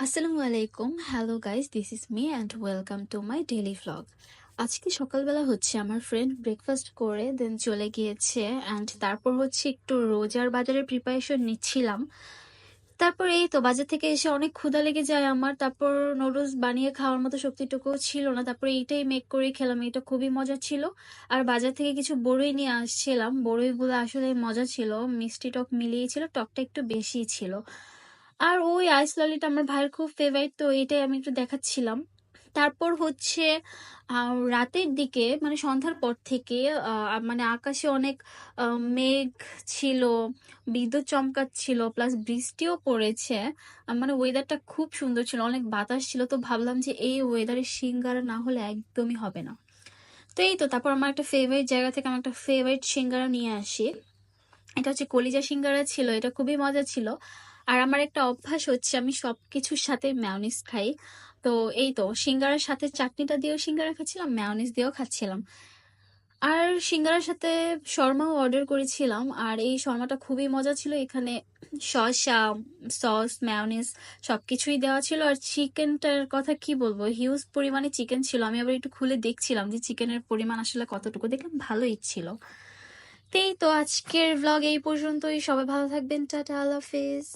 আসসালামু আলাইকুম। Hello guys, this is me and welcome to my daily vlog. আজকে সকালবেলা হচ্ছে আমার ফ্রেন্ড ব্রেকফাস্ট করে দেন চলে গিয়েছে অ্যান্ড তারপর হচ্ছে একটু রোজার বাজারের প্রিপারেশন নিচ্ছিলাম। তারপর এই তো বাজার থেকে এসে অনেক ক্ষুধা লেগে যায় আমার। তারপর নুডলস বানিয়ে খাওয়ার মতো শক্তিটুকুও ছিল না। তারপর এইটাই মেক করে খেলাম। এটা খুবই মজা ছিল। আর বাজার থেকে কিছু বড়ই নিয়ে আসছিলাম। বড়ইগুলো আসলে মজা ছিল। মিষ্টি টক মিলিয়ে ছিল। টকটা একটু বেশিই ছিল। আর ওই আইস ললিটা আমার ভাইয়ের খুব ফেভারিট, তো এটাই আমি একটু দেখাচ্ছিলাম। তারপর হচ্ছে রাতের দিকে মানে সন্ধ্যার পর থেকে মানে আকাশে অনেক মেঘ ছিল, বিদ্যুৎ চমকাচ্ছিল, প্লাস বৃষ্টিও পড়েছে। মানে ওয়েদারটা খুব সুন্দর ছিল, অনেক বাতাস ছিল। তো ভাবলাম যে এই ওয়েদারে সিঙ্গারা না হলে একদমই হবে না। তো এই তো তারপর আমার একটা ফেভারিট জায়গা থেকে আমি একটা ফেভারিট সিঙ্গারা নিয়ে আসি। এটা হচ্ছে কলিজা সিঙ্গারা ছিল, এটা খুবই মজা ছিল। আর আমার একটা অভ্যাস হচ্ছে আমি সবকিছুর সাথে মেয়োনিজ খাই। তো এই তো সিঙ্গারার সাথে চাটনিটা দিয়েও সিঙ্গারা খাচ্ছিলাম, মেয়োনিজ দিয়েও খাচ্ছিলাম। আর সিঙ্গারার সাথে শর্মাও অর্ডার করেছিলাম, আর এই শর্মাটা খুবই মজা ছিল। এখানে শসা, সস, মেয়োনিজ সবকিছুই দেওয়া ছিল। আর চিকেনটার কথা কি বলবো, হিউজ পরিমাণে চিকেন ছিল। আমি আবার একটু খুলে দেখছিলাম যে চিকেনের পরিমাণ আসলে কতটুকু, দেখলাম ভালোই ছিল। তো এই তো আজকের ভ্লগ এই পর্যন্তই। সবাই ভালো থাকবেন, টাটা, আল্লাহ হাফেজ।